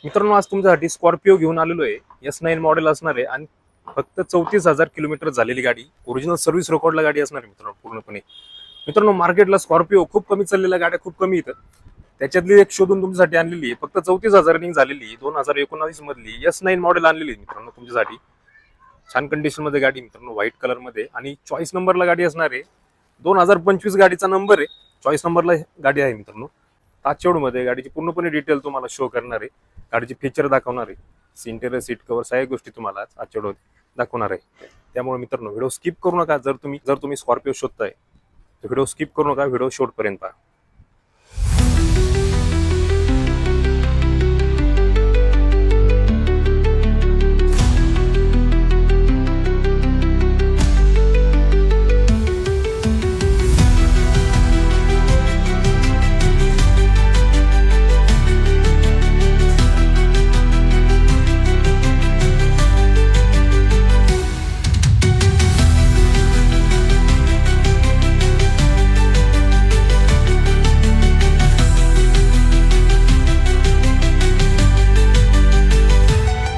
मित्रांनो, आज तुमच्यासाठी स्कॉर्पिओ घेऊन आलेलो आहे. S9 मॉडेल असणार आहे आणि फक्त 34,000 किलोमीटर झालेली गाडी. ओरिजिनल सर्व्हिस रेकॉर्डला गाडी असणार आहे मित्रांनो पूर्णपणे. मित्रांनो, मार्केटला स्कॉर्पिओ खूप कमी चाललेल्या गाड्या खूप कमी येतात. त्याच्यातली एक शोधून तुमच्यासाठी आणलेली आहे. फक्त 34,000 रनिंग झालेली 2019 मधली S9 मॉडेल आणलेली आहे मित्रांनो तुमच्यासाठी. छान कंडिशन मध्ये गाडी मित्रांनो, व्हाईट कलर मध्ये आणि चॉईस नंबरला गाडी असणार आहे. 2025 गाडीचा नंबर आहे. चॉईस नंबरला गाडी आहे मित्रांनो. ताचेवड मध्ये गाडीची पूर्णपणे डिटेल तुम्हाला शो करणार आहे. गाडीचे फीचर दाखवणार आहे. इंटेरियर, सीट कव्हर, सगळ्या गोष्टी तुम्हाला आजच्या दाखवणार आहे. त्यामुळे मित्रांनो, व्हिडिओ स्किप करू नका. जर तुम्ही स्कॉर्पिओ शोधताय तर व्हिडिओ स्किप करू नका. व्हिडिओ शेवटपर्यंत पहा.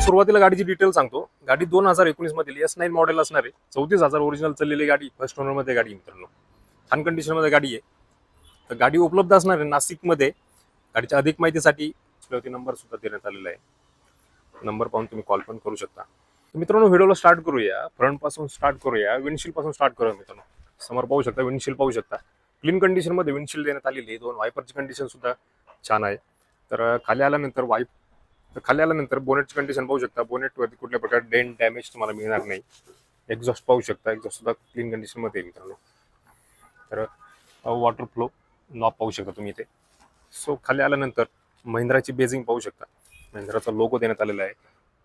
सुरुवातीला गाडीची डिटेल सांगतो. गाडी 2019 मधील S9 मॉडेल असणार आहे. 34,000 ओरिजिनल चाललेली गाडी, फर्स्ट ओनर मध्ये गाडी मित्रांनो. छान कंडिशन मध्ये गाडी आहे. तर गाडी उपलब्ध असणार आहे नाशिक मध्ये. गाडीच्या अधिक माहितीसाठी नंबर सुद्धा देण्यात आलेला आहे. नंबर पाहून तुम्ही कॉल पण करू शकता. तर मित्रांनो, व्हिडिओला स्टार्ट करूया. फ्रंट पासून स्टार्ट करूया. विंडशील्ड पासून स्टार्ट करूया मित्रांनो. समोर पाहू शकता, विंडशील्ड पाहू शकता. क्लीन कंडिशन मध्ये विंडशील्ड देण्यात आलेली आहे. 2 वायपरची कंडिशन सुद्धा छान आहे. तर खाली आल्यानंतर बोनेटची कंडिशन पाहू शकता. बोनेट वरती कुठल्या प्रकारे डेंट डॅमेज तुम्हाला मिळणार नाही. एक्झॉस्ट पाहू शकता. एक्झॉस्ट सुद्धा क्लीन कंडिशन मध्ये मित्रांनो. तर वॉटर फ्लो नॉब पाहू शकता तुम्ही इथे. सो खाली आल्यानंतर महिंद्राची बेजिंग पाहू शकता. महिंद्राचा लोगो देण्यात आलेला आहे.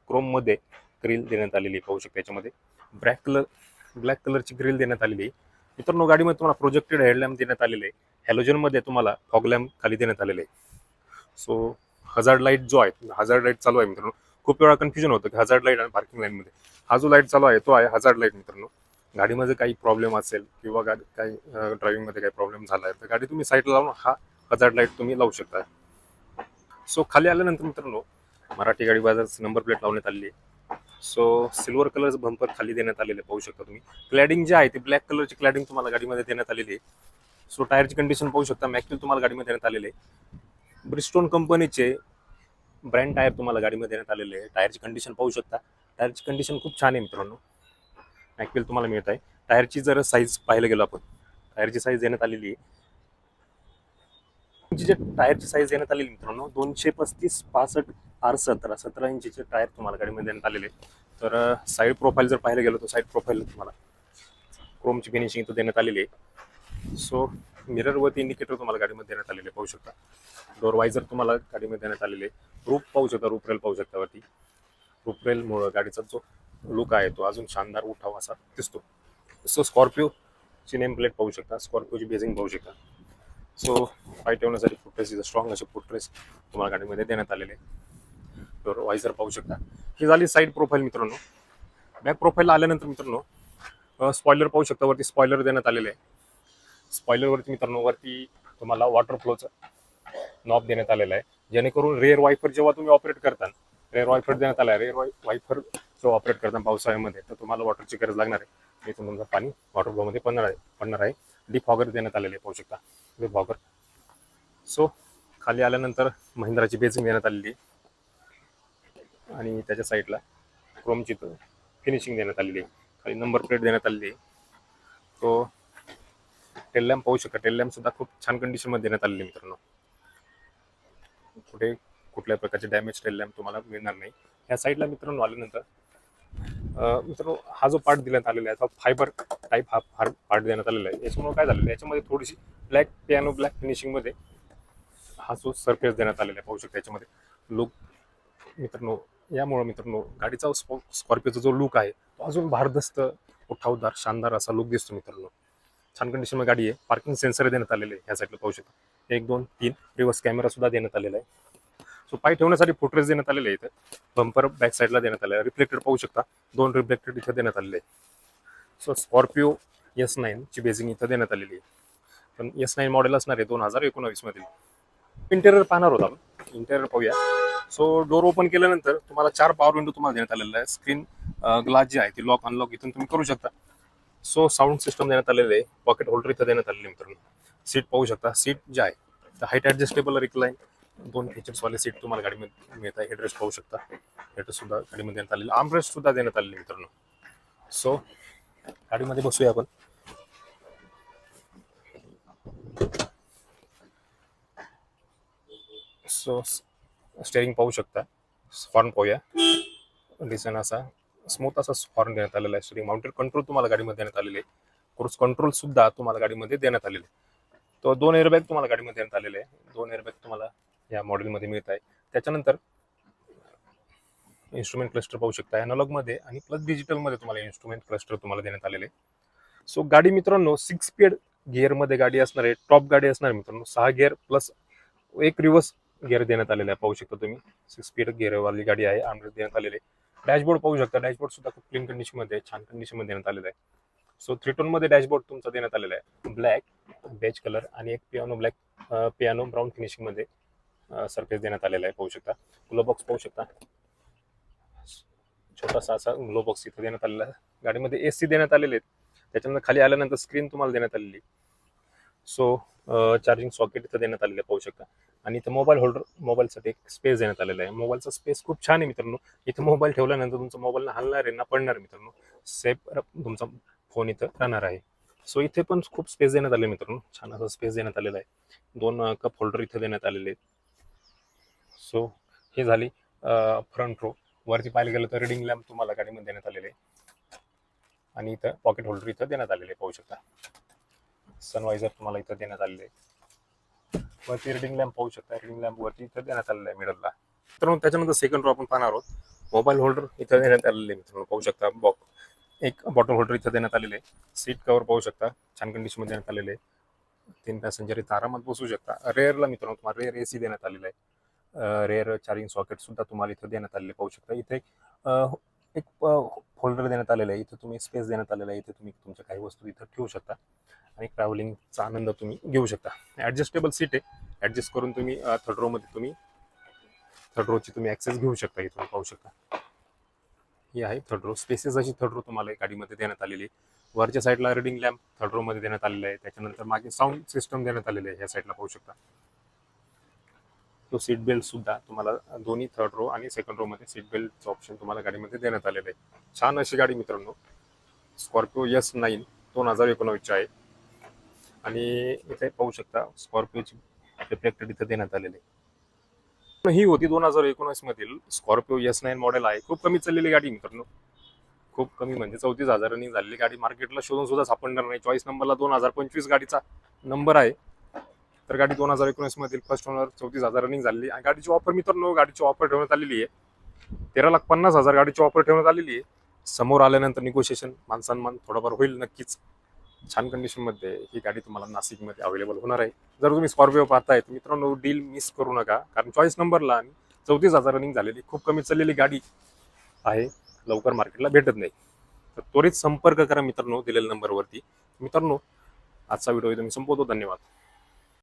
क्रोम मध्ये ग्रिल देण्यात आलेली पाहू शकता. याच्यामध्ये ब्लॅक कलरची ग्रिल देण्यात आलेली आहे मित्रांनो. गाडीमध्ये तुम्हाला प्रोजेक्टेड हेडलॅम्प देण्यात आलेले आहे. हॅलोजन मध्ये तुम्हाला फॉग लॅम्प खाली देण्यात आलेले आहे. सो हजार्ड लाईट जो आहे, हजार्ड लाईट चालू आहे मित्रांनो. खूप वेळा कन्फ्युजन होतं की हजार्ड लाईट आणि पार्किंग लाईन मध्ये. हा जो लाईट चालू आहे तो आहे हजार्ड लाईट मित्रांनो. गाडीमध्ये काही प्रॉब्लेम असेल किंवा काही ड्रायव्हिंग मध्ये काही प्रॉब्लेम झाला आहे तर गाडी तुम्ही साईडला लावून हा हजार्ड लाईट तुम्ही लावू शकता. सो खाली आल्यानंतर मित्रांनो, मराठी गाडी बाजारचं नंबर प्लेट लावण्यात आलेली आहे. सो सिल्वर कलरचं बंपर खाली देण्यात आलेले पाहू शकता तुम्ही. क्लॅडिंग जे आहे ते ब्लॅक कलरची क्लॅडिंग तुम्हाला गाडीमध्ये देण्यात आलेली आहे. सो टायरची कंडिशन पाहू शकता. मॅक्युल तुम्हाला गाडीमध्ये देण्यात आलेले आहे. ब्रिस्टोन कंपनीचे ब्रँड टायर तुम्हाला गाडीमध्ये देण्यात आलेले आहे. टायरची कंडिशन पाहू शकता. टायरची कंडिशन खूप छान आहे मित्रांनो. मॅक्युल तुम्हाला मिळत आहे. टायरची जर साईज पाहायला गेलो आपण, टायरची साईज देण्यात आलेली आहे. जे टायरची साईज देण्यात आलेली मित्रांनो 235/65 R17 17 इंचीचे टायर तुम्हाला गाडीमध्ये देण्यात आलेले. तर साईड प्रोफाईल जर पाहायला गेलो तर साईड प्रोफाईल तुम्हाला क्रोमची फिनिशिंग इथं देण्यात आलेली आहे. सो मिररवरती इंडिकेटर तुम्हाला गाडीमध्ये देण्यात आलेले पाहू शकता. डोर वायझर तुम्हाला गाडीमध्ये देण्यात आलेले. रूफ पाहू शकता. रूफ रेल पाहू शकता वरती. रूफ रेलमुळे गाडीचा जो लुक आहे तो अजून शानदार उठाव असा दिसतो. सो स्कॉर्पिओची नेम प्लेट पाहू शकता. स्कॉर्पिओची बेजिंग पाहू शकता. सो पाय ठेवण्यासाठी फुटरेस स्ट्रॉंग असे फुटरेस तुम्हाला गाडीमध्ये देण्यात आलेले. डोर वायझर पाहू शकता. ही झाली साईड प्रोफाईल मित्रांनो. बॅक प्रोफाईल आल्यानंतर मित्रांनो स्पॉइलर पाहू शकता. वरती स्पॉइलर देण्यात आलेले आहे. स्पॉइलरवरती मित्रांनो वरती तुम्हाला वॉटर फ्लोचा नॉब देण्यात आलेला आहे. जेणेकरून रेअर वायफर जेव्हा तुम्ही ऑपरेट करता, रेअर वायफर देण्यात आला आहे. रेअर वायफर जेव्हा ऑपरेट करता पावसाळ्यामध्ये तर तुम्हाला वॉटरची गरज लागणार आहे. इथून तुमचं पाणी वॉटर फ्लोमध्ये पडणार आहे. डिफॉगर देण्यात आलेले पाहू शकता. डिफॉगर. सो खाली आल्यानंतर महिंद्राची बेजिंग देण्यात आलेली आहे आणि त्याच्या साईडला क्रोमची फिनिशिंग देण्यात आलेली आहे. खाली नंबर प्लेट देण्यात आलेली आहे. तो टेल लॅम्प पाहू शकता. टेल लॅम्प सुद्धा खूप छान कंडिशन मध्ये देण्यात आलेली मित्रांनो. कुठल्या प्रकारचे डॅमेज टेल लॅम्प तुम्हाला मिळणार नाही. या साईडला मित्रांनो आल्यानंतर मित्रांनो हा जो पार्ट देण्यात आलेला आहे फायबर टाईप हा पार्ट देण्यात आलेला आहे. याच्यामुळे काय झालेलं आहे, याच्यामध्ये थोडीशी ब्लॅक फिनिशिंग मध्ये हा जो सरफेस देण्यात आलेला आहे पाहू शकता. याच्यामध्ये लुक मित्रांनो, यामुळे मित्रांनो गाडीचा स्कॉर्पिओचा जो लुक आहे तो अजून भारदस्त, उठावदार, शानदार असा लुक दिसतो मित्रांनो. छान कंडिशन मध्ये गाडी आहे. पार्किंग सेन्सर देण्यात आलेले ह्या साईडला पाहू शकता. 1 2 3 रिव्हर्स कॅमेरा सुद्धा देण्यात आलेला आहे. सो पाय ठेवण्यासाठी फुटरेस देण्यात आलेले आहे. इथं बंपर बॅक साईडला देण्यात आले आहे. रिफ्लेक्टेड पाहू शकता. 2 रिफ्लेक्टेड इथं देण्यात आलेले आहे. सो स्कॉर्पिओ S9 ची बेजिंग इथं देण्यात आलेली आहे. पण S9 मॉडेल असणार आहे 2019 मधील. इंटेरियर पाहणार होता आपण. इंटेरियर पाहूया. सो डोर ओपन केल्यानंतर तुम्हाला 4 पॉवर विंडो तुम्हाला देण्यात आलेला आहे. स्क्रीन ग्लास जे आहे ते लॉक अनलॉक इथून तुम्ही करू शकता. सो साऊंड सिस्टम देण्यात आलेलं आहे. पॉकेट होल्डर इथं देण्यात आलेले मित्रांनो. सीट पाहू शकता. सीट जे आहे तर हाईट ऍडजस्टेबल रिक्लाइन 2 फीचर्सवाले सीट तुम्हाला गाडीमध्ये मिळत आहे. हेडरेस्ट पाहू शकता. हेडरेस्ट सुद्धा गाडीमध्ये देण्यात आलेलं. आर्मरेस्ट सुद्धा देण्यात आलेले मित्रांनो. सो गाडीमध्ये बसूया आपण. सो स्टेअरिंग पाहू शकता. हॉर्न पाहूया. डिझाईन असा स्मूथ असा हॉर्न देण्यात आलेला आहे. स्टेअरिंग माउंटेड कंट्रोल तुम्हाला गाडीमध्ये देण्यात आलेले आहे. क्रूज कंट्रोल सुद्धा तुम्हाला गाडीमध्ये देण्यात आलेले आहे. तो 2 एअरबॅग तुम्हाला गाडीमध्ये देण्यात आलेले आहे. 2 एअरबॅग तुम्हाला या मॉडेलमध्ये मिळत आहे. त्याच्यानंतर इन्स्ट्रुमेंट क्लस्टर पाहू शकता. अॅनालॉग मध्ये आणि प्लस डिजिटल मध्ये तुम्हाला इन्स्ट्रुमेंट क्लस्टर तुम्हाला देण्यात आलेले आहे. सो गाडी मित्रांनो 6 स्पीड गिअर मध्ये गाडी असणार आहे. टॉप गाडी असणार आहे मित्रांनो. 6 गिअर प्लस एक रिव्हर्स गिअर देण्यात आलेला आहे. पाहू शकता तुम्ही 6 स्पीड गिअरवाली गाडी आहे. आर्मरेस्ट देण्यात आलेले आहे. डॅशबोर्ड पाहू शकता. डॅशबोर्ड सुद्धा खूप क्लीन कंडिशन मध्ये छान कंडिशन मध्ये देण्यात आलेला आहे. सो 3 टोन मध्ये डॅशबोर्ड तुमचा देण्यात आलेला आहे. ब्लॅक बेज कलर आणि एक पियानो ब्राऊन फिनिशिंग मध्ये सरफेस देण्यात आलेला आहे. पाहू शकता. ग्लो बॉक्स पाहू शकता. छोटासा असा ग्लो बॉक्स इथे देण्यात आलेला आहे. गाडीमध्ये एसी देण्यात आलेले आहेत. त्याच्यानंतर खाली आल्यानंतर स्क्रीन तुम्हाला देण्यात आलेली. सो चार्जिंग सॉकेट इथं देण्यात आलेलं आहे. पाहू शकता. आणि इथं मोबाईल होल्डर मोबाईलसाठी एक स्पेस देण्यात आलेला आहे. मोबाईलचा स्पेस खूप छान आहे मित्रांनो. इथं मोबाईल ठेवल्यानंतर तुमचा मोबाईल हलणार आहे ना पडणार मित्रांनो. सेफ तुमचा फोन इथं राहणार आहे. सो इथे पण खूप स्पेस देण्यात आले मित्रांनो. छान असा स्पेस देण्यात आलेला आहे. 2 कप होल्डर इथं देण्यात आलेले आहेत. सो हे झाली फ्रंट रो. वरती पाहायला गेलं तर रिडिंग लॅम्प तुम्हाला गाडीमध्ये देण्यात आलेले आहे. आणि इथं पॉकेट होल्डर इथं देण्यात आलेले आहे. पाहू शकता. सनवायझर तुम्हाला इथं देण्यात आलेले आहे. वरती रिडिंग लॅम्प पाहू शकता. रिडिंग लॅम्प वरती इथं देण्यात आलेला आहे मिडलला. तर त्याच्यानंतर सेकंड रो आपण पाहणार आहोत. मोबाईल होल्डर इथं देण्यात आलेले आहे मित्रांनो. पाहू शकता. एक बॉटल होल्डर इथं देण्यात आलेले आहे. सीट कव्हर पाहू शकता. छान कंडिशन मध्ये देण्यात आलेले आहे. 3 पॅसेंजर इथं आरामात बसू शकता. रेअरला मित्रांनो तुम्हाला रेअर एसी देण्यात आलेला आहे. रेअर चार्जिंग सॉकेट सुद्धा तुम्हाला इथं देण्यात आलेले पाहू शकता. इथे एक होल्डर देण्यात आलेला आहे. इथं तुम्ही स्पेस देण्यात आलेला आहे. इथे तुम्ही तुमच्या काही वस्तू इथं ठेवू शकता आणि ट्रॅव्हलिंगचा आनंद तुम्ही घेऊ शकता. ऍडजस्टेबल सीट आहे. ऍडजस्ट करून तुम्ही थर्ड रो मध्ये तुम्ही थर्ड रोची तुम्ही ऍक्सेस घेऊ शकता. इथून पाहू शकता. ही आहे थर्ड रो. स्पेसेस अशी थर्ड रो तुम्हाला गाडीमध्ये देण्यात आलेली आहे. वरच्या साईडला रिडिंग लॅम्प थर्ड रो मध्ये देण्यात आलेला आहे. त्याच्यानंतर मागे साऊंड सिस्टम देण्यात आलेले आहे. या साईडला पाहू शकता. तो सीट बेल्ट सुद्धा तुम्हाला दोन्ही थर्ड रो आणि सेकंड रो मध्ये सीट बेल्टचं ऑप्शन तुम्हाला गाडीमध्ये देण्यात आलेलं आहे. छान अशी गाडी मित्रांनो. स्कॉर्पिओ S9 2019 आहे. आणि इथे पाहू शकता स्कॉर्पिओची रिफ्लेक्टेड इथे देण्यात आलेले आहे. ही होती 2019 मधील स्कॉर्पिओ S9 मॉडेल आहे. खूप कमी चाललेली गाडी मित्रांनो. खूप कमी म्हणजे 34,000 रनिंग झालेली गाडी. मार्केटला शोधून सुद्धा सापडणार नाही. चॉईस नंबरला 2025 गाडीचा नंबर आहे. तर गाडी 2019 मधील फर्स्ट ओनर 34,000 रनिंग झालेली आहे. गाडीची ऑफर मित्रांनो गाडीची ऑफर ठेवण्यात आलेली आहे. 13,50,000 गाडीची ऑफर ठेवण्यात आलेली आहे. समोर आल्यानंतर निगोशिएशन मानसन्मान थोडाफार होईल नक्कीच. छान कंडिशन मध्ये ही गाडी तुम्हाला नाशिकमध्ये अवेलेबल होणार आहे. जर तुम्ही स्कॉर्पिओ पाहताय तर मित्रांनो डील मिस करू नका. कारण चॉईस नंबरला 34,000 रनिंग झालेली खूप कमी चाललेली गाडी आहे. लवकर मार्केटला भेटत नाही. तर त्वरित संपर्क करा मित्रांनो दिलेल्या नंबरवरती. मित्रांनो आजचा व्हिडिओ इथे मी संपवतो. धन्यवाद.